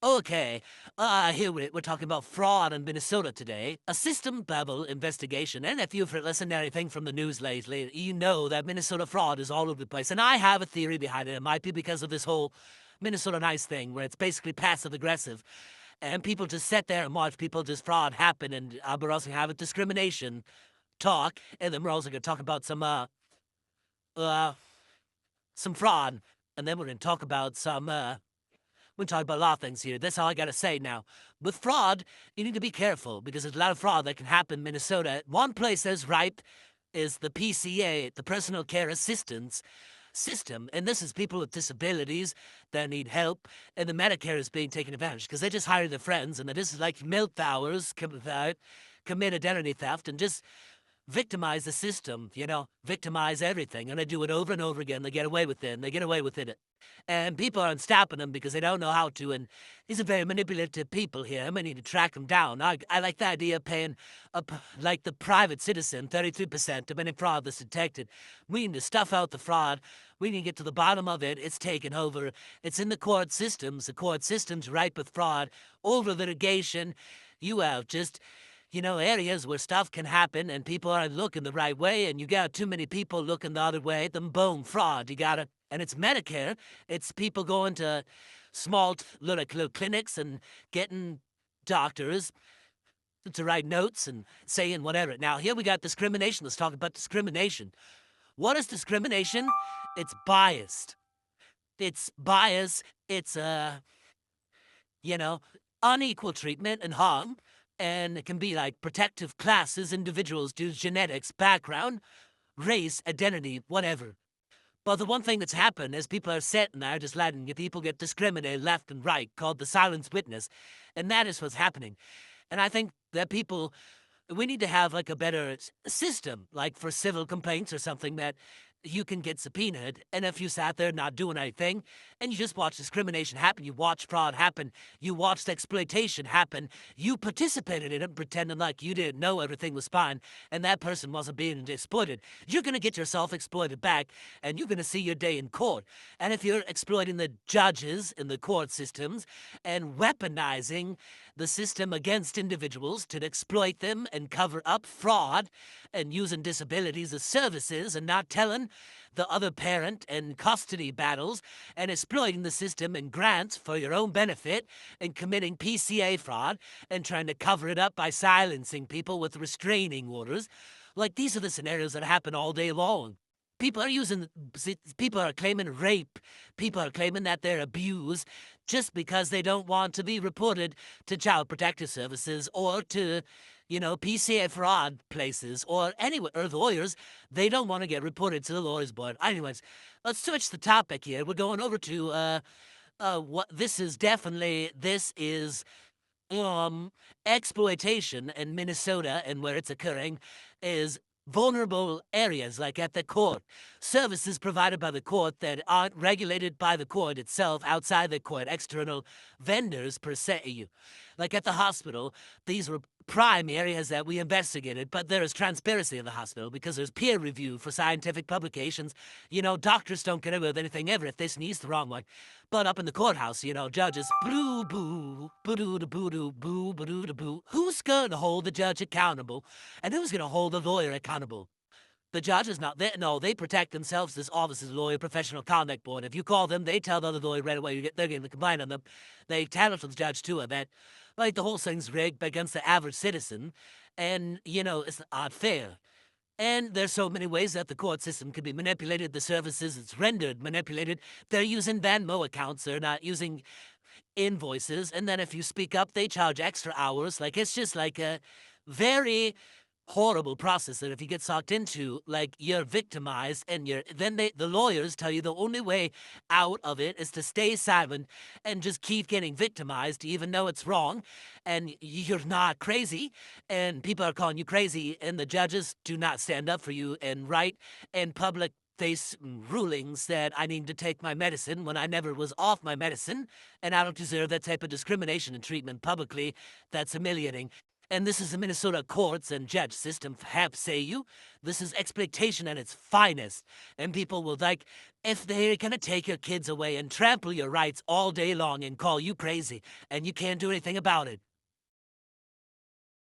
Okay, here we're talking about fraud in Minnesota today, a system-level investigation. And if you've listened to anything from the news lately, you know that Minnesota fraud is all over the place. And I have a theory behind it. It might be because of this whole Minnesota Nice thing, where it's basically passive-aggressive. And people just sit there and watch people just fraud happen. And we're also having discrimination talk. And then we're also going to talk about uh, some fraud. And then we're going to talk about we talk about a lot of things here. That's all I gotta say now. With fraud, you need to be careful because there's a lot of fraud that can happen in Minnesota. One place that's ripe is the PCA, the Personal Care Assistance System. And this is people with disabilities that need help. And the Medicare is being taken advantage because they just hire their friends and they just like milk hours, commit identity theft, and just victimize the system, victimize everything. And they do it over and over again. They get away with it, and they get away with it. And people aren't stopping them because they don't know how to. And these are very manipulative people here. I need to track them down. I like the idea of paying, like the private citizen, 33% of any fraud that's detected. We need to stuff out the fraud. We need to get to the bottom of it. It's taken over. It's in the court systems. The court systems ripe with fraud, over litigation. You have just areas where stuff can happen and people aren't looking the right way, and you got too many people looking the other way, then boom, fraud. You got it. And it's Medicare. It's people going to small little clinics and getting doctors to write notes and saying whatever. Now, here we got discrimination. Let's talk about discrimination. What is discrimination? It's biased. It's bias. It's, unequal treatment and harm. And it can be like protective classes, individuals due to genetics, background, race, identity, whatever. But the one thing that's happened is people are sitting there just letting people get discriminated left and right, called the silence witness. And that is what's happening. And I think that we need to have like a better system, like for civil complaints or something, that you can get subpoenaed. And if you sat there not doing anything and you just watch discrimination happen, you watch fraud happen, you watched exploitation happen, you participated in it pretending like you didn't know everything was fine and that person wasn't being exploited, you're going to get yourself exploited back and you're going to see your day in court. And if you're exploiting the judges in the court systems and weaponizing the system against individuals to exploit them and cover up fraud and using disabilities as services and not telling the other parent and custody battles and exploiting the system and grants for your own benefit and committing PCA fraud and trying to cover it up by silencing people with restraining orders. Like, these are the scenarios that happen all day long. People are claiming rape. People are claiming that they're abused just because they don't want to be reported to Child Protective Services or to, PCA fraud places or anywhere, or lawyers. They don't want to get reported to the lawyers board. Anyways, let's switch the topic here. We're going over to, what this is exploitation in Minnesota, and where it's occurring is vulnerable areas, like at the court. Services provided by the court that aren't regulated by the court itself, outside the court, external vendors per se. Like at the hospital, these were prime areas that we investigated, but there is transparency in the hospital because there's peer review for scientific publications. Doctors don't get away with anything ever if they sneeze the wrong way. But up in the courthouse, judges, boo boo, boo doo boo doo boo boo doo boo. Who's going to hold the judge accountable, and who's going to hold the lawyer accountable? The judge is not there. No, they protect themselves. This office is lawyer professional conduct board. If you call them, they tell the other lawyer right away they're going to complain on them. They tell it to the judge too. That like the whole thing's rigged against the average citizen, and it's not fair. And there's so many ways that the court system can be manipulated. The services it's rendered manipulated. They're using Venmo accounts. They're not using invoices. And then if you speak up, they charge extra hours. Like, it's just like a very horrible process that if you get sucked into, like, you're victimized, and the lawyers tell you the only way out of it is to stay silent and just keep getting victimized even though it's wrong and you're not crazy, and people are calling you crazy, and the judges do not stand up for you and write in public face rulings that I need to take my medicine when I never was off my medicine, and I don't deserve that type of discrimination and treatment publicly. That's humiliating. And this is the Minnesota courts and judge system, perhaps say you. This is exploitation at its finest. And people will like, if they're gonna take your kids away and trample your rights all day long and call you crazy, and you can't do anything about it.